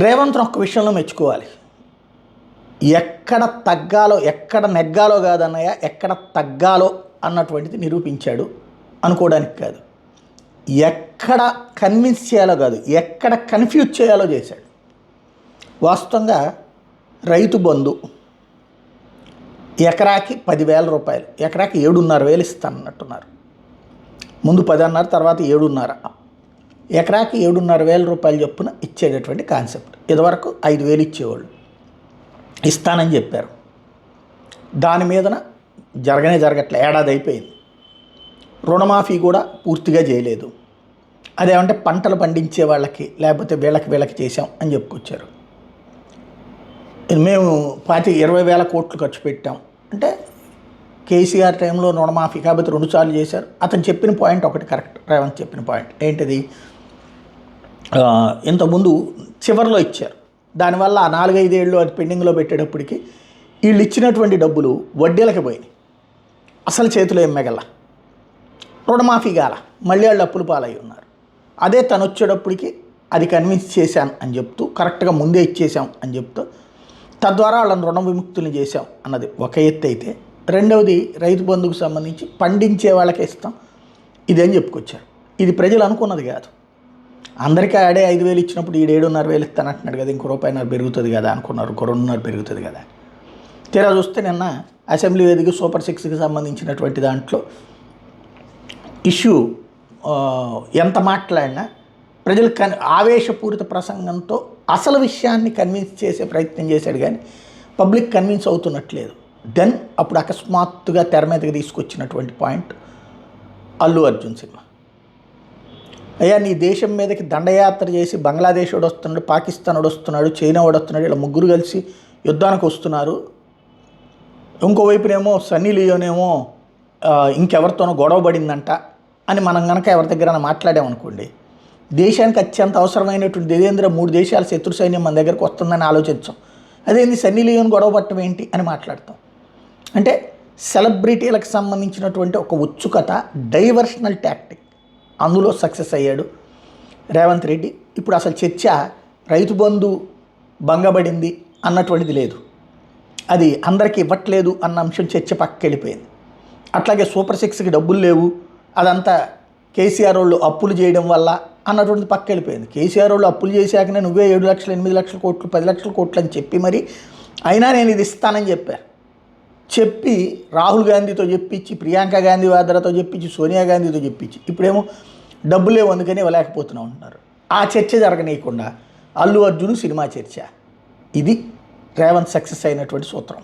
రేవంత్ను ఒక్క విషయంలో మెచ్చుకోవాలి. ఎక్కడ తగ్గాలో ఎక్కడ నెగ్గాలో కాదన్నయ్య, ఎక్కడ తగ్గాలో అన్నటువంటిది నిరూపించాడు. అనుకోవడానికి కాదు, ఎక్కడ కన్విన్స్ చేయాలో కాదు, ఎక్కడ కన్ఫ్యూజ్ చేయాలో చేశాడు. వాస్తవంగా రైతు బంధు ఎకరాకి 10,000 రూపాయలు, ఎకరాకి 7,500 ఇస్తానన్నట్టున్నారు. ముందు 10 అన్నారు, తర్వాత 7,500. ఎకరాకి 7,500 రూపాయలు చొప్పున ఇచ్చేటటువంటి కాన్సెప్ట్. ఇదివరకు 5,000 ఇచ్చేవాళ్ళు, ఇస్తానని చెప్పారు. దాని మీదన జరగట్లే, ఏడాది అయిపోయింది. రుణమాఫీ కూడా పూర్తిగా చేయలేదు. అదేమంటే పంటలు పండించే వాళ్ళకి లేకపోతే వీళ్ళకి చేసాం అని చెప్పుకొచ్చారు. మేము 20,000 కోట్లు ఖర్చు పెట్టాం అంటే కేసీఆర్ టైంలో రుణమాఫీ కాబట్టి 2 సార్లు చేశారు. అతను చెప్పిన పాయింట్ ఒకటి కరెక్ట్. రేవంత్ చెప్పిన పాయింట్ ఏంటిది, ఇంతకుముందు చివరిలో ఇచ్చారు. దానివల్ల 4-5 ఏళ్ళు అది పెండింగ్లో పెట్టేటప్పటికి వీళ్ళు ఇచ్చినటువంటి డబ్బులు వడ్డీలకి పోయినాయి, అసలు చేతిలో ఏం మిగల, రుణమాఫీ కాల, మళ్ళీ వాళ్ళు అప్పులు పాలై ఉన్నారు. అదే తను వచ్చేటప్పటికి అది కన్విన్స్ చేశాను అని చెప్తూ, కరెక్ట్గా ముందే ఇచ్చేసాం అని చెప్తూ, తద్వారా వాళ్ళని రుణ విముక్తులు చేశాం అన్నది ఒక ఎత్తు అయితే, రెండవది రైతు బంధుకు సంబంధించి పండించే వాళ్ళకే ఇస్తాం ఇదేం చెప్పుకొచ్చారు. ఇది ప్రజలు అనుకున్నది కాదు. అందరికీ ఆడే 5,000 ఇచ్చినప్పుడు 7,500 ఇస్తానంటున్నాడు కదా, ఇంకో ₹1.5 పెరుగుతుంది కదా అనుకున్నారు, ఇంకో 2.5 పెరుగుతుంది కదా. తీరా చూస్తే నిన్న అసెంబ్లీ వేదిక సూపర్ 6కి సంబంధించినటువంటి దాంట్లో ఇష్యూ ఎంత మాట్లాడినా ప్రజలు ఆవేశపూరిత ప్రసంగంతో అసలు విషయాన్ని కన్విన్స్ చేసే ప్రయత్నం చేశాడు, కానీ పబ్లిక్ కన్విన్స్ అవుతున్నట్లేదు. దెన్ అప్పుడు అకస్మాత్తుగా తెర మీదకి తీసుకొచ్చినటువంటి పాయింట్ అల్లు అర్జున్ సినిమా. అయ్యా, నీ దేశం మీదకి దండయాత్ర చేసి బంగ్లాదేశ్ వాడు వస్తున్నాడు, పాకిస్తాన్ వాడు వస్తున్నాడు, చైనా వాడు వస్తున్నాడు, ఇలా ముగ్గురు కలిసి యుద్ధానికి వస్తున్నారు. ఇంకోవైపునేమో సన్నీ లియోనేమో ఇంకెవరితోనో గొడవ పడిందంట అని మనం కనుక ఎవరి దగ్గర మాట్లాడామనుకోండి, దేశానికి అత్యంత అవసరమైనటువంటి దేవేంద్ర 3 దేశాల శత్రు సైన్యం మన దగ్గరకు వస్తుందని ఆలోచించాం. అదేంది సన్నీ లియోన్ గొడవ పట్టడం ఏంటి అని మాట్లాడతాం. అంటే సెలబ్రిటీలకు సంబంధించినటువంటి ఒక ఉత్సుకత, డైవర్షనల్ టాక్టిక్, అందులో సక్సెస్ అయ్యాడు రేవంత్ రెడ్డి. ఇప్పుడు అసలు చర్చ రైతు బంధు భంగపడింది అన్నటువంటిది లేదు, అది అందరికీ ఇవ్వట్లేదు అన్న అంశం చర్చ పక్కకి వెళ్ళిపోయింది. అట్లాగే సూపర్ 6కి డబ్బులు లేవు, అదంతా కేసీఆర్ వాళ్ళు అప్పులు చేయడం వల్ల అన్నటువంటిది పక్కకి వెళ్ళిపోయింది. కేసీఆర్ వాళ్ళు అప్పులు చేశాకనే నువ్వే 7 లక్షలు 8 లక్షల కోట్లు 10 లక్షల కోట్లు అని చెప్పి మరి అయినా నేను ఇది ఇస్తానని చెప్పి రాహుల్ గాంధీతో చెప్పించి, ప్రియాంక గాంధీ వాద్రాతో చెప్పించి, సోనియా గాంధీతో చెప్పించి, ఇప్పుడేమో డబ్బులే అందుకని ఇవ్వలేకపోతున్నా ఉంటున్నారు. ఆ చర్చ జరగనీయకుండా అల్లు అర్జున్ సినిమా చర్చ, ఇది రేవంత్ సక్సెస్ అయినటువంటి సూత్రం.